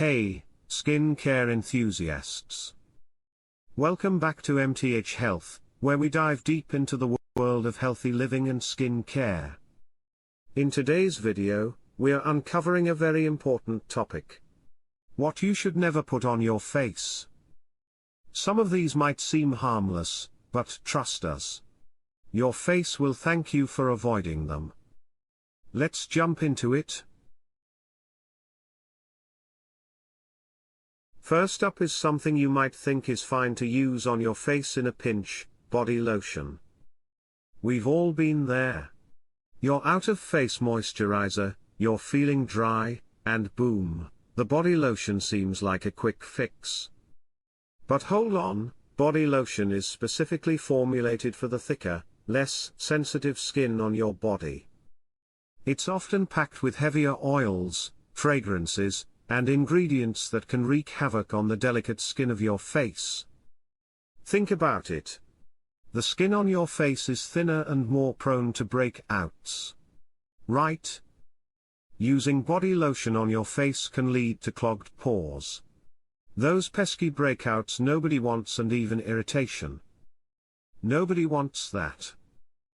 Hey, skincare enthusiasts. Welcome back to MTH Health, where we dive deep into the world of healthy living and skin care. In today's video, we are uncovering a very important topic. What you should never put on your face. Some of these might seem harmless, but trust us. Your face will thank you for avoiding them. Let's jump into it. First up is something you might think is fine to use on your face in a pinch: body lotion. We've all been there. You're out of face moisturizer, you're feeling dry, and boom, the body lotion seems like a quick fix. But hold on, body lotion is specifically formulated for the thicker, less sensitive skin on your body. It's often packed with heavier oils, fragrances, and ingredients that can wreak havoc on the delicate skin of your face. Think about it. The skin on your face is thinner and more prone to breakouts. Right? Using body lotion on your face can lead to clogged pores. Those pesky breakouts nobody wants, and even irritation. Nobody wants that.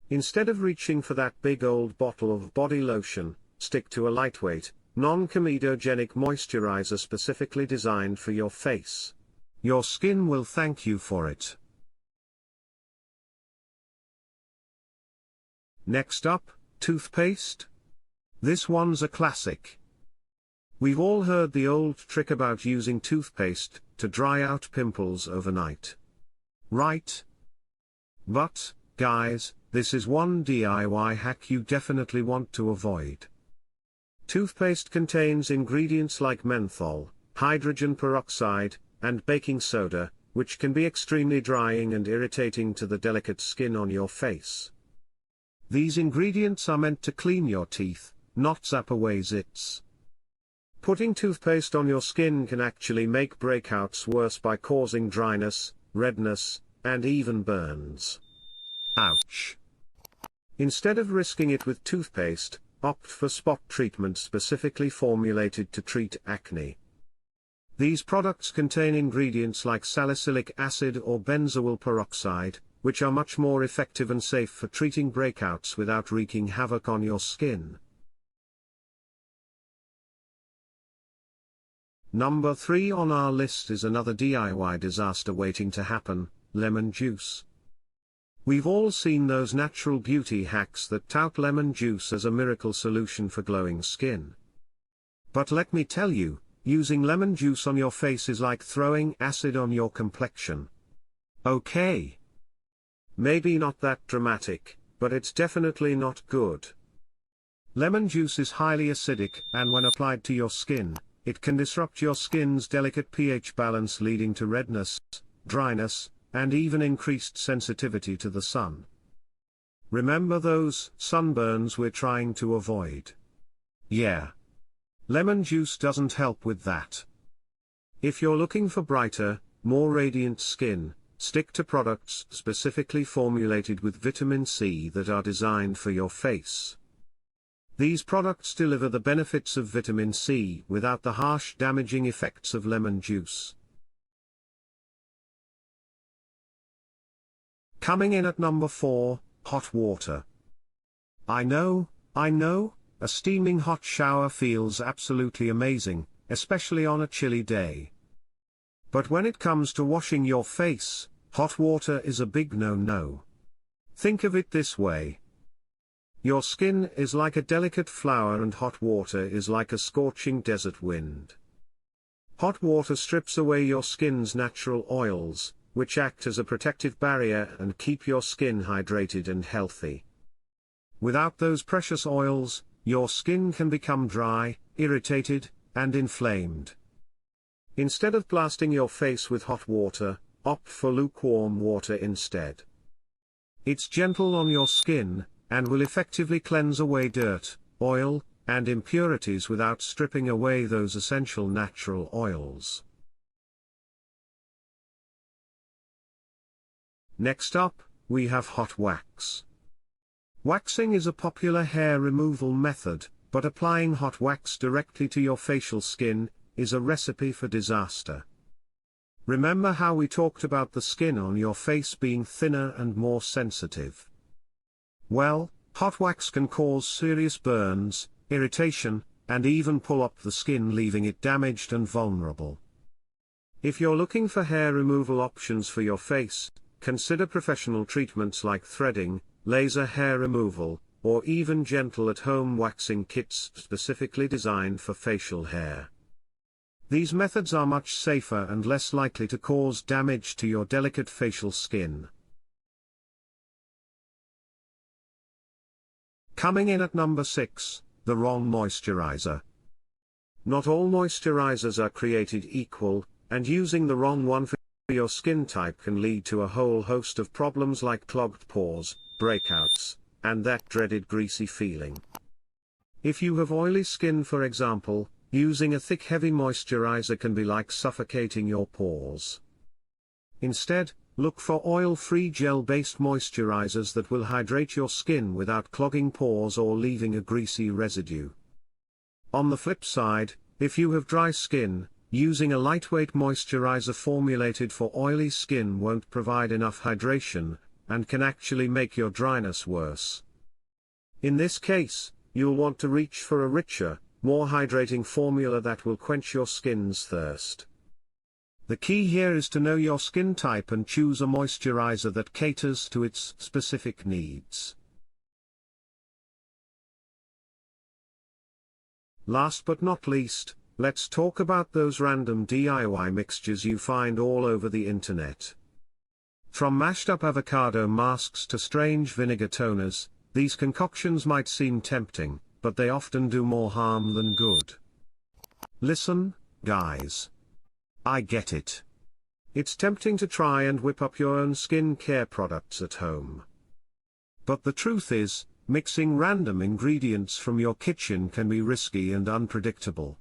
Instead of reaching for that big old bottle of body lotion, stick to a lightweight, non-comedogenic moisturizer specifically designed for your face. Your skin will thank you for it. Next up, toothpaste. This one's a classic. We've all heard the old trick about using toothpaste to dry out pimples overnight. Right? But, guys, this is one DIY hack you definitely want to avoid. Toothpaste contains ingredients like menthol, hydrogen peroxide, and baking soda, which can be extremely drying and irritating to the delicate skin on your face. These ingredients are meant to clean your teeth, not zap away zits. Putting toothpaste on your skin can actually make breakouts worse by causing dryness, redness, and even burns. Ouch. Instead of risking it with toothpaste, opt for spot treatment specifically formulated to treat acne. These products contain ingredients like salicylic acid or benzoyl peroxide, which are much more effective and safe for treating breakouts without wreaking havoc on your skin. Number 3 on our list is another DIY disaster waiting to happen: lemon juice. We've all seen those natural beauty hacks that tout lemon juice as a miracle solution for glowing skin. But let me tell you, using lemon juice on your face is like throwing acid on your complexion. Okay. Maybe not that dramatic, but it's definitely not good. Lemon juice is highly acidic, and when applied to your skin, it can disrupt your skin's delicate pH balance, leading to redness, dryness, and even increased sensitivity to the sun. Remember those sunburns we're trying to avoid? Yeah. Lemon juice doesn't help with that. If you're looking for brighter, more radiant skin, stick to products specifically formulated with vitamin C that are designed for your face. These products deliver the benefits of vitamin C without the harsh, damaging effects of lemon juice. Coming in at number 4, hot water. I know, a steaming hot shower feels absolutely amazing, especially on a chilly day. But when it comes to washing your face, hot water is a big no-no. Think of it this way. Your skin is like a delicate flower, and hot water is like a scorching desert wind. Hot water strips away your skin's natural oils, which act as a protective barrier and keep your skin hydrated and healthy. Without those precious oils, your skin can become dry, irritated, and inflamed. Instead of blasting your face with hot water, opt for lukewarm water instead. It's gentle on your skin, and will effectively cleanse away dirt, oil, and impurities without stripping away those essential natural oils. Next up, we have hot wax. Waxing is a popular hair removal method, but applying hot wax directly to your facial skin is a recipe for disaster. Remember how we talked about the skin on your face being thinner and more sensitive? Well, hot wax can cause serious burns, irritation, and even pull up the skin, leaving it damaged and vulnerable. If you're looking for hair removal options for your face, consider professional treatments like threading, laser hair removal, or even gentle at-home waxing kits specifically designed for facial hair. These methods are much safer and less likely to cause damage to your delicate facial skin. Coming in at number 6, the wrong moisturizer. Not all moisturizers are created equal, and using the wrong one for your skin type can lead to a whole host of problems like clogged pores, breakouts, and that dreaded greasy feeling. If you have oily skin, for example, using a thick heavy moisturizer can be like suffocating your pores. Instead, look for oil-free gel-based moisturizers that will hydrate your skin without clogging pores or leaving a greasy residue. On the flip side, if you have dry skin, using a lightweight moisturizer formulated for oily skin won't provide enough hydration, and can actually make your dryness worse. In this case, you'll want to reach for a richer, more hydrating formula that will quench your skin's thirst. The key here is to know your skin type and choose a moisturizer that caters to its specific needs. Last but not least, let's talk about those random DIY mixtures you find all over the internet. From mashed up avocado masks to strange vinegar toners, these concoctions might seem tempting, but they often do more harm than good. Listen, guys. I get it. It's tempting to try and whip up your own skin care products at home. But the truth is, mixing random ingredients from your kitchen can be risky and unpredictable.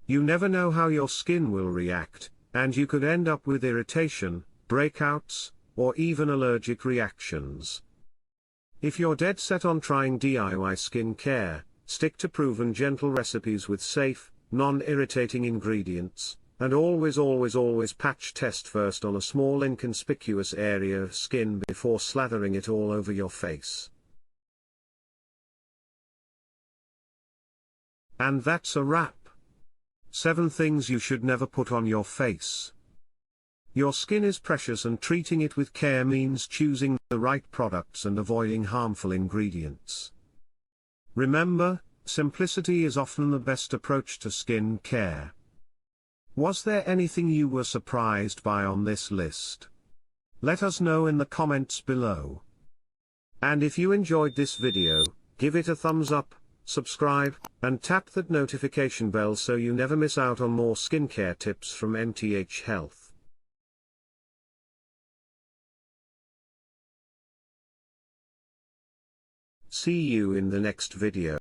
You never know how your skin will react, and you could end up with irritation, breakouts, or even allergic reactions. If you're dead set on trying DIY skin care, stick to proven gentle recipes with safe, non-irritating ingredients, and always patch test first on a small inconspicuous area of skin before slathering it all over your face. And that's a wrap. 7 things you should never put on your face. Your skin is precious, and treating it with care means choosing the right products and avoiding harmful ingredients. Remember, simplicity is often the best approach to skin care. Was there anything you were surprised by on this list? Let us know in the comments below. And if you enjoyed this video, give it a thumbs up, subscribe, and tap that notification bell so you never miss out on more skincare tips from MTH Health. See you in the next video.